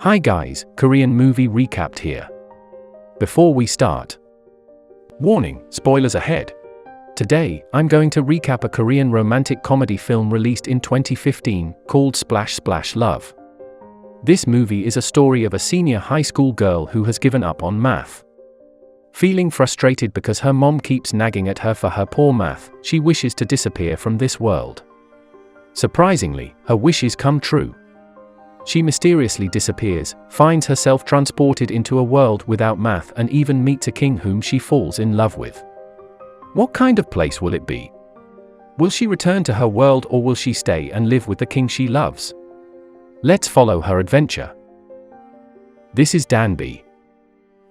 Hi guys, Korean movie recapped here. Before we start, warning, spoilers ahead. Today, I'm going to recap a Korean romantic comedy film released in 2015, called Splash Splash Love. This movie is a story of a senior high school girl who has given up on math. Feeling frustrated because her mom keeps nagging at her for her poor math, she wishes to disappear from this world. Surprisingly, her wishes come true. She mysteriously disappears, finds herself transported into a world without math, and even meets a king whom she falls in love with. What kind of place will it be? Will she return to her world, or will she stay and live with the king she loves? Let's follow her adventure. This is Danby,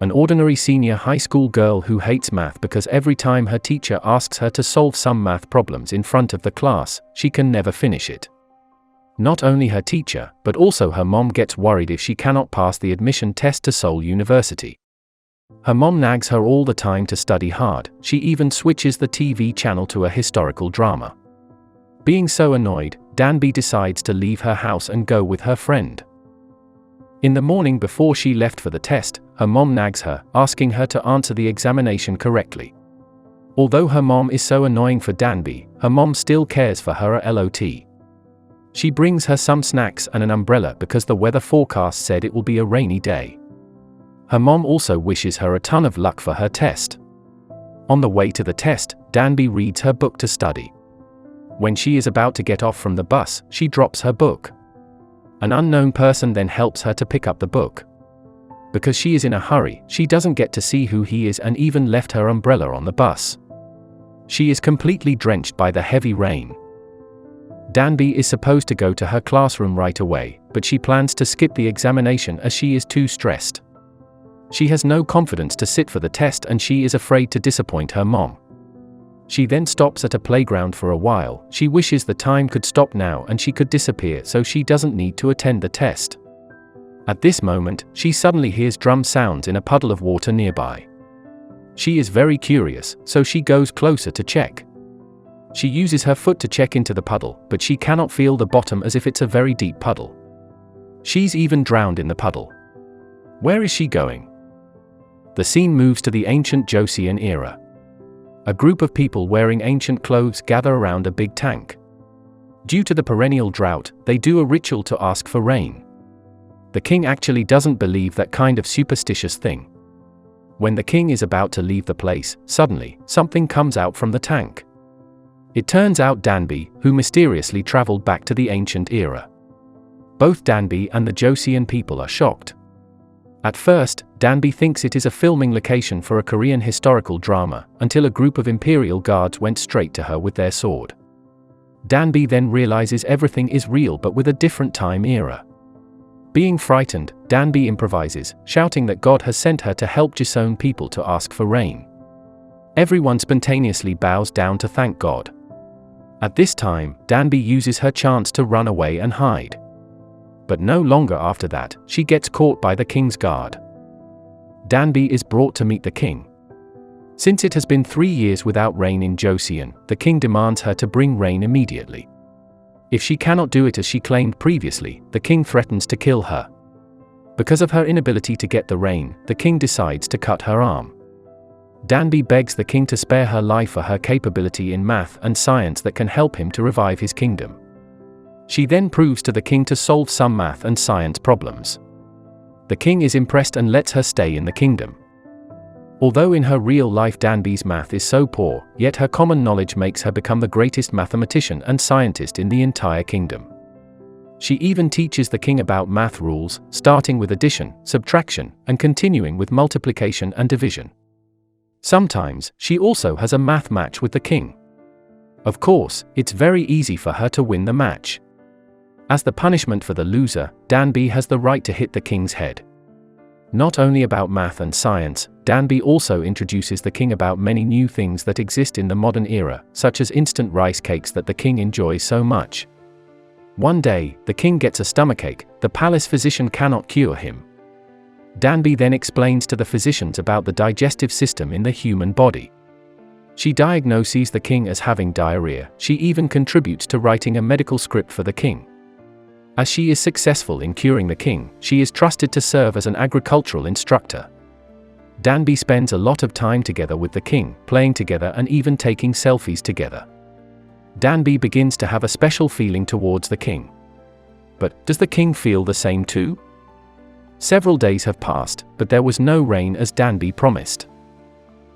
an ordinary senior high school girl who hates math because every time her teacher asks her to solve some math problems in front of the class, she can never finish it. Not only her teacher, but also her mom gets worried if she cannot pass the admission test to Seoul University. Her mom nags her all the time to study hard. She even switches the TV channel to a historical drama. Being so annoyed, Danby decides to leave her house and go with her friend. In the morning before she left for the test, her mom nags her, asking her to answer the examination correctly. Although her mom is so annoying for Danby, her mom still cares for her a lot. She brings her some snacks and an umbrella because the weather forecast said it will be a rainy day. Her mom also wishes her a ton of luck for her test. On the way to the test, Danby reads her book to study. When she is about to get off from the bus, she drops her book. An unknown person then helps her to pick up the book. Because she is in a hurry, she doesn't get to see who he is and even left her umbrella on the bus. She is completely drenched by the heavy rain. Danby is supposed to go to her classroom right away, but she plans to skip the examination as she is too stressed. She has no confidence to sit for the test and she is afraid to disappoint her mom. She then stops at a playground for a while. She wishes the time could stop now and she could disappear so she doesn't need to attend the test. At this moment, she suddenly hears drum sounds in a puddle of water nearby. She is very curious, so she goes closer to check. She uses her foot to check into the puddle, but she cannot feel the bottom as if it's a very deep puddle. She's even drowned in the puddle. Where is she going? The scene moves to the ancient Joseon era. A group of people wearing ancient clothes gather around a big tank. Due to the perennial drought, they do a ritual to ask for rain. The king actually doesn't believe that kind of superstitious thing. When the king is about to leave the place, suddenly, something comes out from the tank. It turns out Danby, who mysteriously traveled back to the ancient era. Both Danby and the Joseon people are shocked. At first, Danby thinks it is a filming location for a Korean historical drama, until a group of imperial guards went straight to her with their sword. Danby then realizes everything is real but with a different time era. Being frightened, Danby improvises, shouting that God has sent her to help Joseon people to ask for rain. Everyone spontaneously bows down to thank God. At this time, Danby uses her chance to run away and hide. But no longer after that, she gets caught by the king's guard. Danby is brought to meet the king. Since it has been 3 years without rain in Joseon, the king demands her to bring rain immediately. If she cannot do it as she claimed previously, the king threatens to kill her. Because of her inability to get the rain, the king decides to cut her arm. Danby begs the king to spare her life for her capability in math and science that can help him to revive his kingdom. She then proves to the king to solve some math and science problems. The king is impressed and lets her stay in the kingdom. Although in her real life Danby's math is so poor, yet her common knowledge makes her become the greatest mathematician and scientist in the entire kingdom. She even teaches the king about math rules, starting with addition, subtraction, and continuing with multiplication and division. Sometimes, she also has a math match with the king. Of course, it's very easy for her to win the match. As the punishment for the loser, Danby has the right to hit the king's head. Not only about math and science, Danby also introduces the king about many new things that exist in the modern era, such as instant rice cakes that the king enjoys so much. One day, the king gets a stomachache. The palace physician cannot cure him. Danby then explains to the physicians about the digestive system in the human body. She diagnoses the king as having diarrhea. She even contributes to writing a medical script for the king. As she is successful in curing the king, she is trusted to serve as an agricultural instructor. Danby spends a lot of time together with the king, playing together and even taking selfies together. Danby begins to have a special feeling towards the king. But does the king feel the same too? Several days have passed, but there was no rain as Danby promised.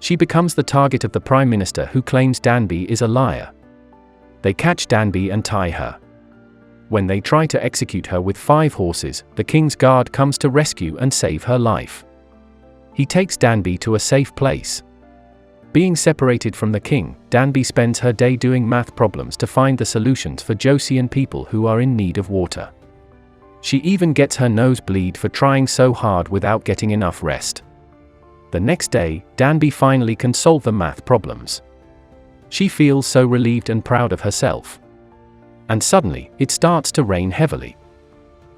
She becomes the target of the Prime Minister, who claims Danby is a liar. They catch Danby and tie her. When they try to execute her with 5 horses, the king's guard comes to rescue and save her life. He takes Danby to a safe place. Being separated from the king, Danby spends her day doing math problems to find the solutions for Joseon people who are in need of water. She even gets her nose bleed for trying so hard without getting enough rest. The next day, Danby finally can solve the math problems. She feels so relieved and proud of herself. And suddenly, it starts to rain heavily.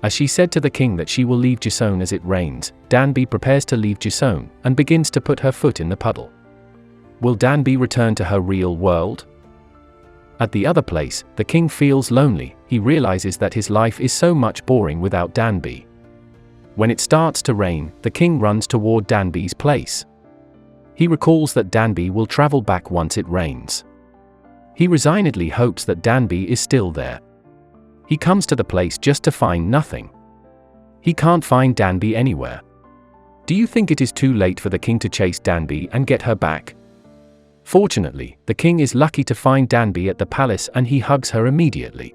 As she said to the king that she will leave Joseon as it rains, Danby prepares to leave Joseon and begins to put her foot in the puddle. Will Danby return to her real world? At the other place, the king feels lonely. He realizes that his life is so much boring without Danby. When it starts to rain, the king runs toward Danby's place. He recalls that Danby will travel back once it rains. He resignedly hopes that Danby is still there. He comes to the place just to find nothing. He can't find Danby anywhere. Do you think it is too late for the king to chase Danby and get her back? Fortunately, the king is lucky to find Danby at the palace and he hugs her immediately.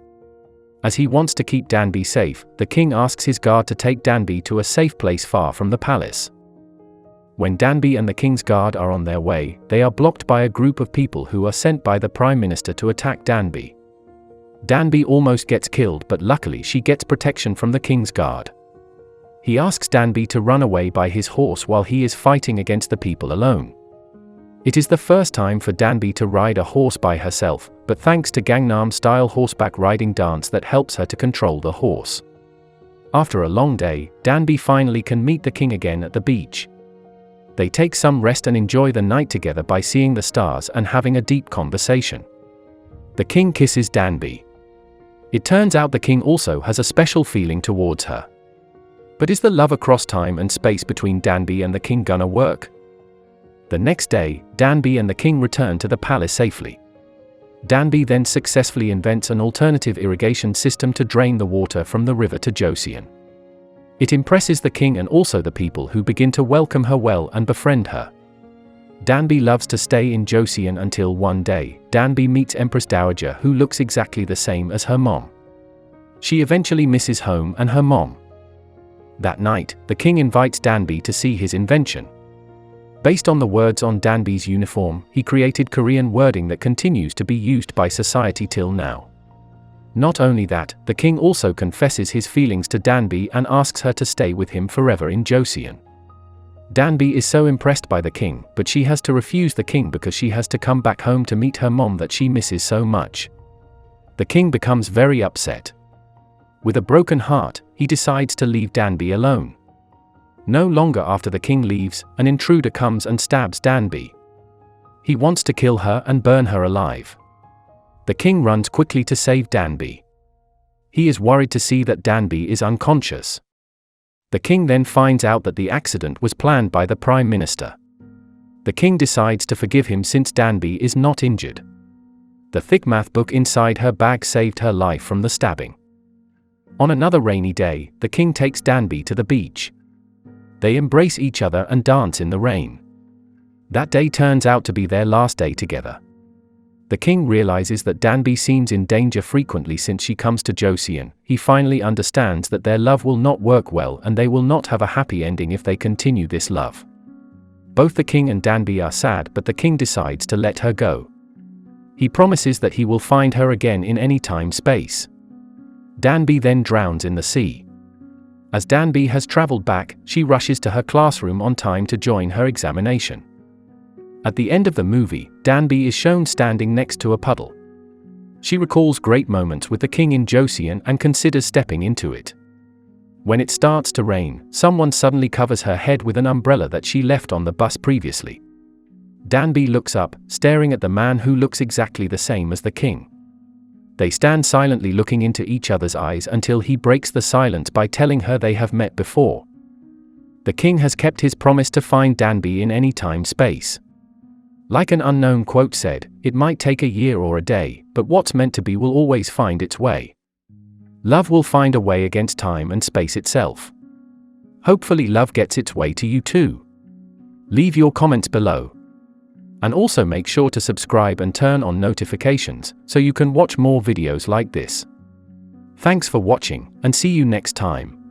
As he wants to keep Danby safe, the king asks his guard to take Danby to a safe place far from the palace. When Danby and the king's guard are on their way, they are blocked by a group of people who are sent by the Prime Minister to attack Danby. Danby almost gets killed, but luckily she gets protection from the king's guard. He asks Danby to run away by his horse while he is fighting against the people alone. It is the first time for Danby to ride a horse by herself, but thanks to Gangnam-style horseback riding dance that helps her to control the horse. After a long day, Danby finally can meet the king again at the beach. They take some rest and enjoy the night together by seeing the stars and having a deep conversation. The king kisses Danby. It turns out the king also has a special feeling towards her. But is the love across time and space between Danby and the king gonna work? The next day, Danby and the king return to the palace safely. Danby then successfully invents an alternative irrigation system to drain the water from the river to Joseon. It impresses the king and also the people, who begin to welcome her well and befriend her. Danby loves to stay in Joseon until one day, Danby meets Empress Dowager, who looks exactly the same as her mom. She eventually misses home and her mom. That night, the king invites Danby to see his invention. Based on the words on Danby's uniform, he created Korean wording that continues to be used by society till now. Not only that, the king also confesses his feelings to Danby and asks her to stay with him forever in Joseon. Danby is so impressed by the king, but she has to refuse the king because she has to come back home to meet her mom that she misses so much. The king becomes very upset. With a broken heart, he decides to leave Danby alone. No longer after the king leaves, an intruder comes and stabs Danby. He wants to kill her and burn her alive. The king runs quickly to save Danby. He is worried to see that Danby is unconscious. The king then finds out that the accident was planned by the Prime Minister. The king decides to forgive him since Danby is not injured. The thick math book inside her bag saved her life from the stabbing. On another rainy day, the king takes Danby to the beach. They embrace each other and dance in the rain. That day turns out to be their last day together. The king realizes that Danby seems in danger frequently since she comes to Joseon. He finally understands that their love will not work well and they will not have a happy ending if they continue this love. Both the king and Danby are sad, but the king decides to let her go. He promises that he will find her again in any time-space. Danby then drowns in the sea. As Danby has traveled back, she rushes to her classroom on time to join her examination. At the end of the movie, Danby is shown standing next to a puddle. She recalls great moments with the king in Joseon and considers stepping into it. When it starts to rain, someone suddenly covers her head with an umbrella that she left on the bus previously. Danby looks up, staring at the man who looks exactly the same as the king. They stand silently looking into each other's eyes until he breaks the silence by telling her they have met before. The king has kept his promise to find Danby in any time-space. Like an unknown quote said, it might take a year or a day, but what's meant to be will always find its way. Love will find a way against time and space itself. Hopefully love gets its way to you too. Leave your comments below. And also make sure to subscribe and turn on notifications, so you can watch more videos like this. Thanks for watching, and see you next time.